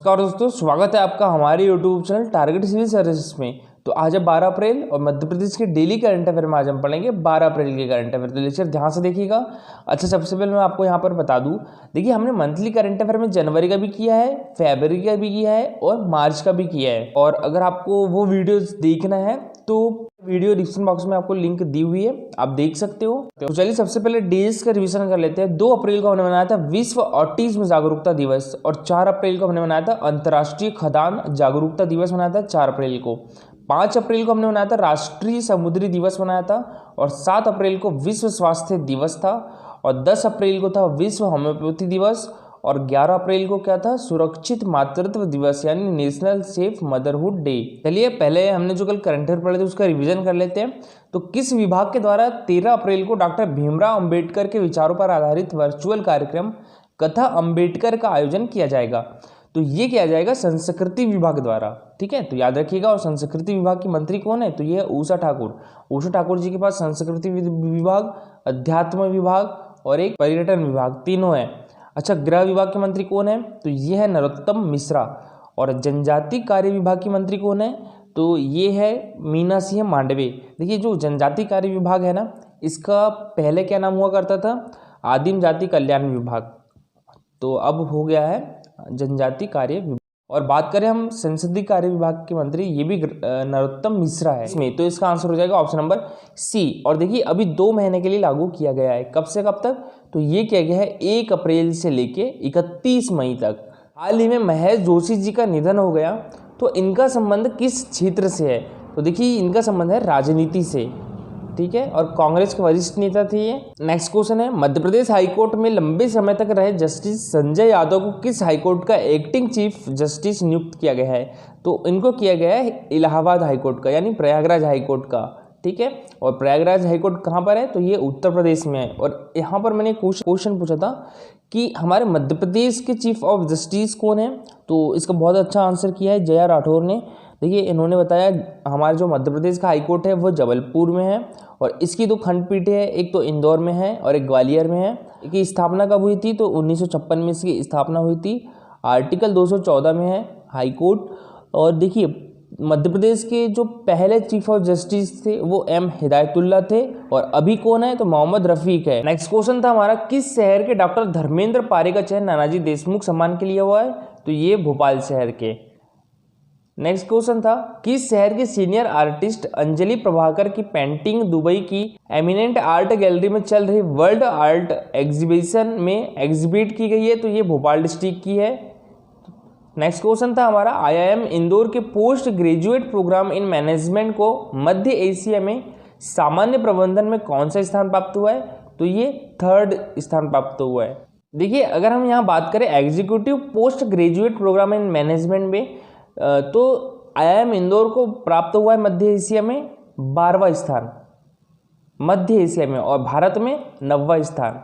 नमस्कार दोस्तों, स्वागत है आपका हमारे YouTube channel Target Civil Services में। तो आज है 12 अप्रैल और मध्य प्रदेश के डेली करंट अफेयर में आज हम पढ़ेंगे 12 अप्रैल के करंट अफेयर। तो लेक्चर ध्यान से देखिएगा। अच्छा, सबसे पहले मैं आपको यहाँ पर बता दूँ, देखिए हमने मंथली करंट अफेयर में जनवरी का भी किया है, फरवरी का भी किया है और मार्च का भी किया है। और अगर आपको वो वीडियोस देखना है तो वीडियो डिस्क्रिप्शन बॉक्स में आपको लिंक दी हुई है, आप देख सकते हो। तो चलिए सबसे पहले डेज का रिवीजन कर लेते हैं। 2 अप्रैल को हमने मनाया था विश्व ऑटिज्म जागरूकता दिवस और 4 अप्रैल को हमने मनाया था अंतर्राष्ट्रीय खदान जागरूकता दिवस मनाया था 4 अप्रैल को। 5 अप्रैल को हमने मनाया था राष्ट्रीय समुद्री दिवस मनाया था और 7 अप्रैल को विश्व स्वास्थ्य दिवस था और 10 अप्रैल को था विश्व होम्योपैथी दिवस और 11 अप्रैल को क्या था, सुरक्षित मातृत्व दिवस यानी नेशनल सेफ मदरहुड डे। चलिए पहले हमने जो कल करंट अफेयर पढ़े थे उसका रिवीजन कर लेते हैं। तो किस विभाग के द्वारा 13 अप्रैल को डॉक्टर भीमराव अंबेडकर के विचारों पर आधारित वर्चुअल कार्यक्रम कथा अंबेडकर का आयोजन किया जाएगा? तो ये किया जाएगा संस्कृति विभाग द्वारा। ठीक है, तो याद रखिएगा। और संस्कृति विभाग की मंत्री कौन है? तो ये है उषा ठाकुर। उषा ठाकुर जी के पास संस्कृति विभाग, अध्यात्म विभाग और एक पर्यटन विभाग, तीनों है। अच्छा, गृह विभाग के मंत्री कौन है? तो ये है नरोत्तम मिश्रा। और जनजाति कार्य विभाग की मंत्री कौन है? तो ये है मीना सिंह मांडवे। देखिए जो जनजाति कार्य विभाग है ना, इसका पहले क्या नाम हुआ करता था? आदिम जाति कल्याण विभाग, तो अब हो गया है जनजाति कार्य विभाग। और बात करें हम संसदीय कार्य विभाग के मंत्री, ये भी नरोत्तम मिश्रा है इसमें, तो इसका आंसर हो जाएगा ऑप्शन नंबर सी। और देखिए अभी 2 महीने के लिए लागू किया गया है। कब से कब तक? तो ये किया गया है 1 अप्रैल से लेके 31 मई तक। हाल ही में महेश जोशी जी का निधन हो गया, तो इनका संबंध किस क्षेत्र से है? तो देखिए इनका संबंध है राजनीति से। ठीक है, और कांग्रेस के वरिष्ठ नेता थे ये। नेक्स्ट क्वेश्चन है, मध्य प्रदेश हाईकोर्ट में लंबे समय तक रहे जस्टिस संजय यादव को किस हाईकोर्ट का एक्टिंग चीफ जस्टिस नियुक्त किया गया है? तो इनको किया गया है इलाहाबाद हाईकोर्ट का, यानी प्रयागराज हाईकोर्ट का। ठीक है, और प्रयागराज हाईकोर्ट कहाँ पर है? तो ये उत्तर प्रदेश में है। और यहाँ पर मैंने क्वेश्चन पूछा था कि हमारे मध्य प्रदेश के चीफ ऑफ जस्टिस कौन है? तो इसका बहुत अच्छा आंसर किया है जया राठौर ने। देखिए इन्होंने बताया हमारे जो मध्य प्रदेश का हाईकोर्ट है वो जबलपुर में है और इसकी 2 खंडपीठें हैं, एक तो इंदौर में है और एक ग्वालियर में है। इसकी स्थापना कब हुई थी? तो 1956 में इसकी स्थापना हुई थी। आर्टिकल 214 में है हाईकोर्ट। और देखिए मध्य प्रदेश के जो पहले चीफ ऑफ जस्टिस थे वो एम हिदायतुल्ला थे और अभी कौन है? तो मोहम्मद रफीक है। नेक्स्ट क्वेश्चन था हमारा, किस शहर के डॉक्टर धर्मेंद्र पारे का चयन नानाजी देशमुख सम्मान के लिए हुआ है? तो ये भोपाल शहर के। नेक्स्ट क्वेश्चन था, किस शहर के सीनियर आर्टिस्ट अंजलि प्रभाकर की पेंटिंग दुबई की एमिनेंट आर्ट गैलरी में चल रही वर्ल्ड आर्ट एग्जीबिशन में एग्जिबिट की गई है? तो ये भोपाल डिस्ट्रिक्ट की है। नेक्स्ट क्वेश्चन था हमारा, आईआईएम इंदौर के post graduate programme in management को मध्य एशिया में सामान्य प्रबंधन में कौन सा स्थान प्राप्त हुआ है? तो ये 3rd स्थान प्राप्त हुआ है। देखिए अगर हम यहाँ बात करें executive post graduate programme in management में, तो आईआईएम इंदौर को प्राप्त हुआ है मध्य एशिया में 12वां स्थान मध्य एशिया में, और भारत में 9वां स्थान।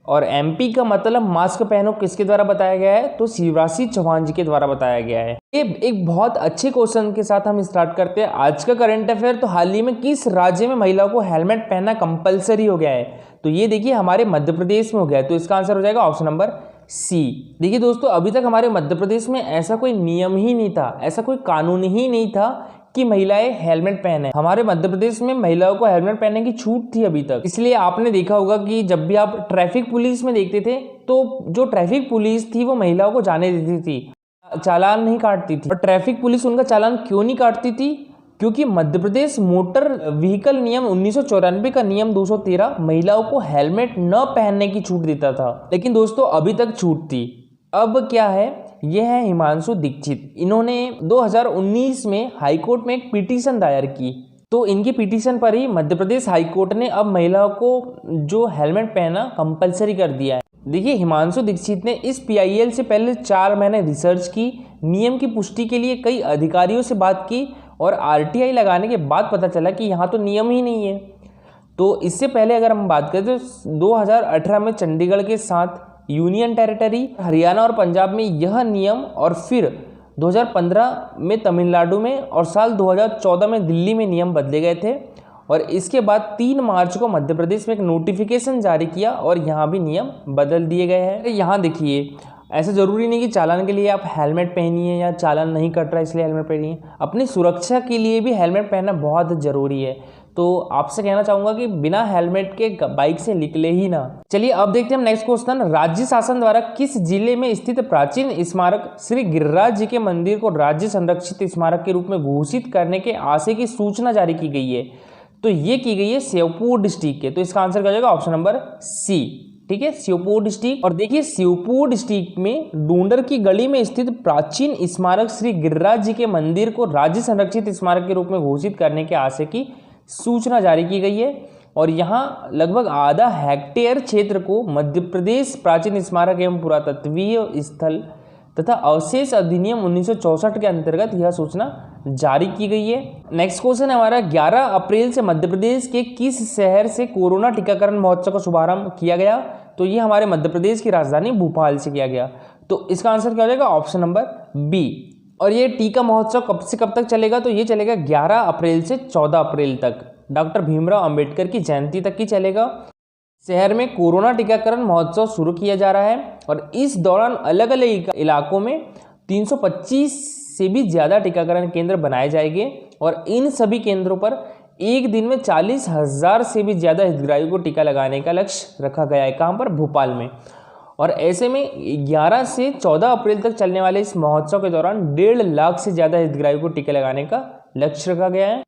और एमपी का मतलब मास्क पहनो किसके द्वारा बताया गया है? तो शिवराज सिंह चौहान जी के द्वारा बताया गया है। ये एक बहुत अच्छे क्वेश्चन के साथ हम स्टार्ट करते हैं आज का करंट अफेयर। तो हाल ही में किस राज्य में महिलाओं को हेलमेट पहनना कंपलसरी हो गया है? तो ये देखिए हमारे मध्य प्रदेश में हो गया है, तो इसका आंसर हो जाएगा ऑप्शन नंबर सी। देखिए दोस्तों, अभी तक हमारे मध्य प्रदेश में ऐसा कोई नियम ही नहीं था, ऐसा कोई कानून ही नहीं था कि महिलाएं हेलमेट पहने। हमारे मध्य प्रदेश में महिलाओं को हेलमेट पहनने की छूट थी अभी तक। इसलिए आपने देखा होगा कि जब भी आप ट्रैफिक पुलिस में देखते थे तो जो ट्रैफिक पुलिस थी वो महिलाओं को जाने देती थी, चालान नहीं काटती थी। और ट्रैफिक पुलिस उनका चालान क्यों नहीं काटती थी? क्योंकि मध्य प्रदेश मोटर व्हीकल नियम 1994 का नियम 213 महिलाओं को हेलमेट न पहनने की छूट देता था। लेकिन दोस्तों अभी तक छूट थी। अब क्या है, ये है हिमांशु दीक्षित। इन्होंने 2019 में हाईकोर्ट में एक पिटीशन दायर की, तो इनकी पिटीशन पर ही मध्य प्रदेश हाईकोर्ट ने अब महिलाओं को जो हेलमेट पहनना कंपलसरी कर दिया है। देखिए हिमांशु दीक्षित ने इस पीआईएल से पहले 4 महीने रिसर्च की, नियम की पुष्टि के लिए कई अधिकारियों से बात की और आरटीआई लगाने के बाद पता चला कि यहाँ तो नियम ही नहीं है। तो इससे पहले अगर हम बात करें तो 2018 में चंडीगढ़ के साथ यूनियन टेरिटरी हरियाणा और पंजाब में यह नियम, और फिर 2015 में तमिलनाडु में और साल 2014 में दिल्ली में नियम बदले गए थे। और इसके बाद 3 मार्च को मध्य प्रदेश में एक नोटिफिकेशन जारी किया और यहाँ भी नियम बदल दिए गए हैं। यहाँ देखिए ऐसा ज़रूरी नहीं कि चालान के लिए आप हेलमेट पहनिए या चालान नहीं कट रहा है इसलिए हेलमेट पहनिए, अपनी सुरक्षा के लिए भी हेलमेट पहनना बहुत ज़रूरी है। तो आपसे कहना चाहूँगा कि बिना हेलमेट के बाइक से निकले ही ना। चलिए अब देखते हैं हम नेक्स्ट क्वेश्चन। राज्य शासन द्वारा किस जिले में स्थित प्राचीन स्मारक श्री गिरिराज जी के मंदिर को राज्य संरक्षित स्मारक के रूप में घोषित करने के आशय की सूचना जारी की गई है? तो ये की गई है श्योपुर डिस्ट्रिक्ट के। तो इसका आंसर क्या हो जाएगा? Option number C. ठीक है, श्योपुर डिस्ट्रिक्ट। और देखिए श्योपुर डिस्ट्रिक्ट में डूंडर की गली में स्थित प्राचीन स्मारक श्री गिरिराज जी के मंदिर को राज्य संरक्षित स्मारक के रूप में घोषित करने के आशय की सूचना जारी की गई है। और यहाँ लगभग आधा हेक्टेयर क्षेत्र को मध्य प्रदेश प्राचीन स्मारक एवं पुरातत्वीय स्थल तथा अवशेष अधिनियम 1964 के अंतर्गत यह सूचना जारी की गई है। नेक्स्ट क्वेश्चन है हमारा, 11 अप्रैल से मध्य प्रदेश के किस शहर से कोरोना टीकाकरण महोत्सव का शुभारंभ किया गया? तो ये हमारे मध्य प्रदेश की राजधानी भोपाल से किया गया। तो इसका आंसर क्या हो जाएगा? Option number B. और ये टीका महोत्सव कब से कब तक चलेगा? तो ये चलेगा 11 अप्रैल से 14 अप्रैल तक, डॉक्टर भीमराव अंबेडकर की जयंती तक ही चलेगा। शहर में कोरोना टीकाकरण महोत्सव शुरू किया जा रहा है और इस दौरान अलग अलग इलाकों में 325 से भी ज़्यादा टीकाकरण केंद्र बनाए जाएंगे और इन सभी केंद्रों पर एक दिन में 40,000 से भी ज़्यादा हितग्राहियों को टीका लगाने का लक्ष्य रखा गया है। कहाँ पर? भोपाल में। और ऐसे में 11 से 14 अप्रैल तक चलने वाले इस महोत्सव के दौरान 1.5 लाख से ज़्यादा हितग्राहियों को टीका लगाने का लक्ष्य रखा गया है।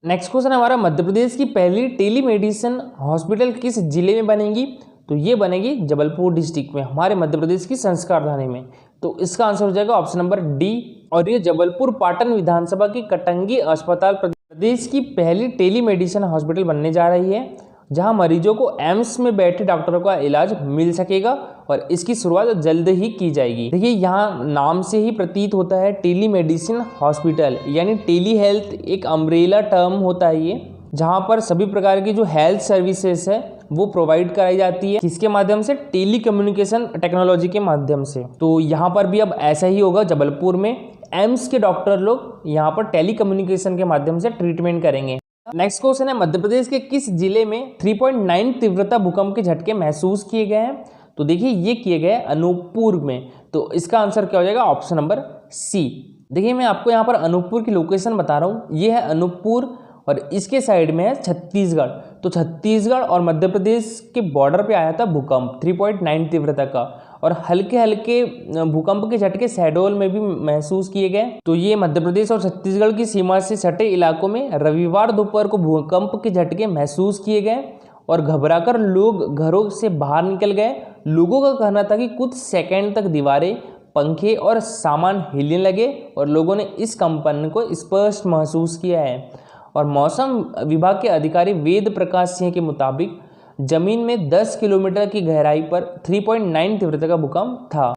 नेक्स्ट क्वेश्चन हमारा, मध्य प्रदेश की पहली टेलीमेडिसिन हॉस्पिटल किस जिले में बनेगी? तो ये बनेगी जबलपुर डिस्ट्रिक्ट में, हमारे मध्य प्रदेश की संस्कारधानी में। तो इसका आंसर हो जाएगा ऑप्शन नंबर डी। और ये जबलपुर पाटन विधानसभा की कटंगी अस्पताल प्रदेश की पहली टेलीमेडिसिन हॉस्पिटल बनने जा रही है, जहां मरीजों को एम्स में बैठे डॉक्टरों का इलाज मिल सकेगा और इसकी शुरुआत जल्द ही की जाएगी। देखिए यहाँ नाम से ही प्रतीत होता है टेलीमेडिसिन हॉस्पिटल, यानी टेली हेल्थ एक अम्ब्रेला टर्म होता है ये, जहाँ पर सभी प्रकार की जो हेल्थ सर्विसेज है वो प्रोवाइड कराई जाती है। किसके माध्यम से? टेली कम्युनिकेशन टेक्नोलॉजी के माध्यम से। तो यहाँ पर भी अब ऐसा ही होगा, जबलपुर में एम्स के डॉक्टर लोग यहाँ पर टेली कम्युनिकेशन के माध्यम से ट्रीटमेंट करेंगे। नेक्स्ट क्वेश्चन है, मध्य प्रदेश के किस जिले में 3.9 तीव्रता भूकंप के झटके महसूस किए गए हैं? तो देखिए ये किए गए अनूपपुर में। तो इसका आंसर क्या हो जाएगा? Option number C. देखिए मैं आपको यहाँ पर अनूपपुर की लोकेशन बता रहा हूँ, ये है अनूपपुर और इसके साइड में है छत्तीसगढ़। तो छत्तीसगढ़ और मध्य प्रदेश के बॉर्डर पे आया था भूकंप 3.9 तीव्रता का, और हल्के हल्के भूकंप के झटके शहडोल में भी महसूस किए गए। तो ये मध्य प्रदेश और छत्तीसगढ़ की सीमा से सटे इलाकों में रविवार दोपहर को भूकंप के झटके महसूस किए गए और घबराकर लोग घरों से बाहर निकल गए। लोगों का कहना था कि कुछ सेकंड तक दीवारें, पंखे और सामान हिलने लगे और लोगों ने इस कंपन को स्पष्ट महसूस किया है। और मौसम विभाग के अधिकारी वेद प्रकाश सिंह के मुताबिक जमीन में 10 किलोमीटर की गहराई पर 3.9 तीव्रता का भूकंप था।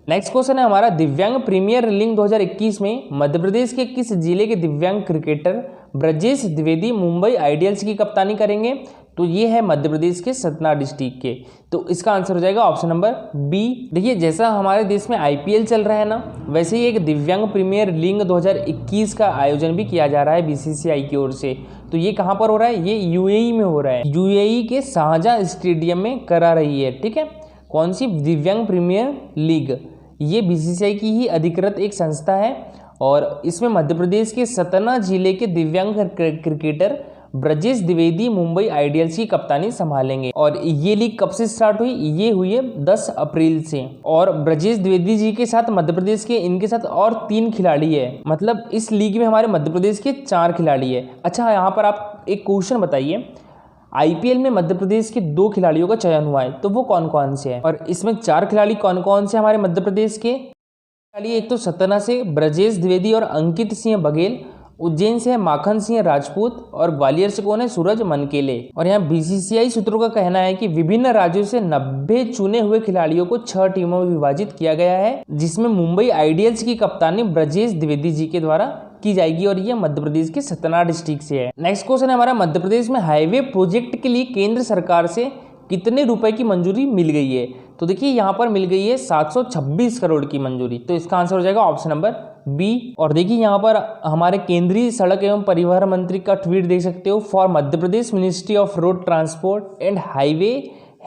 नेक्स्ट क्वेश्चन है हमारा, दिव्यांग प्रीमियर लीग 2021 में मध्य प्रदेश के किस जिले के दिव्यांग क्रिकेटर ब्रजेश द्विवेदी मुंबई आइडियल्स की कप्तानी करेंगे? तो ये है मध्य प्रदेश के सतना डिस्ट्रिक्ट के। तो इसका आंसर हो जाएगा ऑप्शन नंबर बी। देखिए जैसा हमारे देश में IPL चल रहा है ना, वैसे ही एक दिव्यांग प्रीमियर लीग 2021 का आयोजन भी किया जा रहा है BCCI की ओर से। तो ये कहाँ पर हो रहा है? ये UAE में हो रहा है, UAE के शाहजहां स्टेडियम में करा रही है। ठीक है, कौन सी? दिव्यांग प्रीमियर लीग। ये BCCI की ही अधिकृत एक संस्था है और इसमें मध्य प्रदेश के सतना जिले के दिव्यांग क्रिकेटर ब्रजेश द्विवेदी मुंबई आइडियल्स की कप्तानी संभालेंगे। और ये लीग कब से स्टार्ट हुई? ये हुई है 10 अप्रैल से। और ब्रजेश द्विवेदी जी के साथ मध्य प्रदेश के इनके साथ और 3 खिलाड़ी है, मतलब इस लीग में हमारे मध्य प्रदेश के 4 खिलाड़ी है। अच्छा यहाँ पर आप एक क्वेश्चन बताइए, IPL में मध्य प्रदेश के 2 खिलाड़ियों का चयन हुआ है, तो वो कौन कौन से हैं? और इसमें 4 खिलाड़ी कौन कौन से हमारे मध्य प्रदेश के खिलाड़ी? एक तो सतना से ब्रजेश द्विवेदी और अंकित सिंह बघेल, उज्जैन से है माखन सिंह राजपूत और ग्वालियर से कौन है? सूरज मनकेले। और यहाँ BCCI सूत्रों का कहना है कि विभिन्न राज्यों से 90 चुने हुए खिलाड़ियों को 6 टीमों में विभाजित किया गया है, जिसमें मुंबई आइडियल्स की कप्तानी ब्रजेश द्विवेदी जी के द्वारा की जाएगी और यह मध्य प्रदेश के सतना डिस्ट्रिक्ट से है। नेक्स्ट क्वेश्चन है हमारा, मध्य प्रदेश में हाईवे प्रोजेक्ट के लिए केंद्र सरकार से कितने रुपए की मंजूरी मिल गई है? तो देखिए यहाँ पर मिल गई है 726 करोड़ की मंजूरी। तो इसका आंसर हो जाएगा ऑप्शन नंबर बी। और देखिए यहाँ पर हमारे केंद्रीय सड़क एवं परिवहन मंत्री का ट्वीट देख सकते हो, for Madhya Pradesh ministry of road transport and highway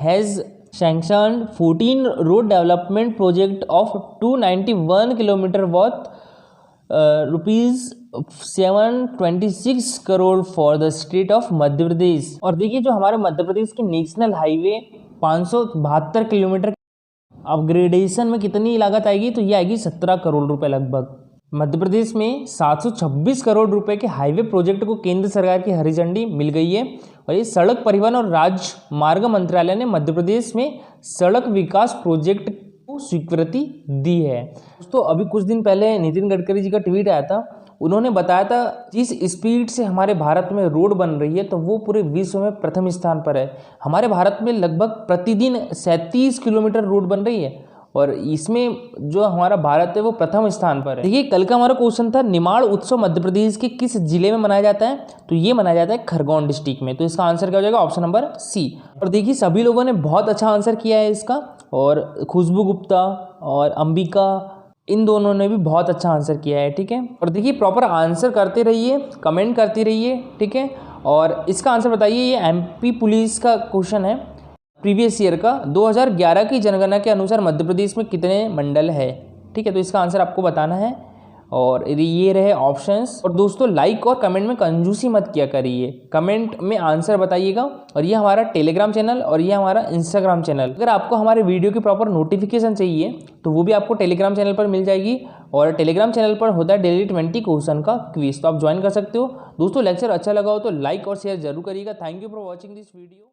has sanctioned 14 road development project of 291 kilometre worth ₹726 crore for the state of Madhya Pradesh. और देखिए जो हमारे मध्य प्रदेश के नेशनल हाईवे 572 किलोमीटर अपग्रेडेशन में कितनी लागत आएगी, तो ये आएगी 17 करोड़ रुपए लगभग। मध्य प्रदेश में 726 करोड़ रुपए के हाईवे प्रोजेक्ट को केंद्र सरकार की हरी झंडी मिल गई है। और ये सड़क परिवहन और राजमार्ग मंत्रालय ने मध्य प्रदेश में सड़क विकास प्रोजेक्ट को स्वीकृति दी है। दोस्तों अभी कुछ दिन पहले नितिन गडकरी जी का ट्वीट आया था, उन्होंने बताया था जिस स्पीड से हमारे भारत में रोड बन रही है तो वो पूरे विश्व में प्रथम स्थान पर है। हमारे भारत में लगभग प्रतिदिन 37 किलोमीटर रोड बन रही है और इसमें जो हमारा भारत है वो प्रथम स्थान पर है। देखिए कल का हमारा क्वेश्चन था निमाड़ उत्सव मध्य प्रदेश के किस जिले में मनाया जाता है, तो ये मनाया जाता है खरगोन डिस्ट्रिक्ट में। तो इसका आंसर क्या हो जाएगा, ऑप्शन नंबर सी। और देखिए सभी लोगों ने बहुत अच्छा आंसर किया है इसका, और खुशबू गुप्ता और अंबिका इन दोनों ने भी बहुत अच्छा आंसर किया है, ठीक है। और देखिए प्रॉपर आंसर करते रहिए, कमेंट करते रहिए, ठीक है। और इसका आंसर बताइए, ये एमपी पुलिस का क्वेश्चन है प्रीवियस ईयर का। 2011 की जनगणना के अनुसार मध्य प्रदेश में कितने मंडल है, ठीक है। तो इसका आंसर आपको बताना है और ये रहे ऑप्शंस। और दोस्तों लाइक और कमेंट में कंजूसी मत किया करिए, कमेंट में आंसर बताइएगा। और ये हमारा टेलीग्राम चैनल और ये हमारा इंस्टाग्राम चैनल, अगर आपको हमारे वीडियो की प्रॉपर नोटिफिकेशन चाहिए तो वो भी आपको टेलीग्राम चैनल पर मिल जाएगी। और टेलीग्राम चैनल पर होता है डेली 20 क्वेश्चन का क्विज, तो आप ज्वाइन कर सकते हो। दोस्तों लेक्चर अच्छा लगा हो तो लाइक और शेयर जरूर करिएगा। Thank you for watching this video.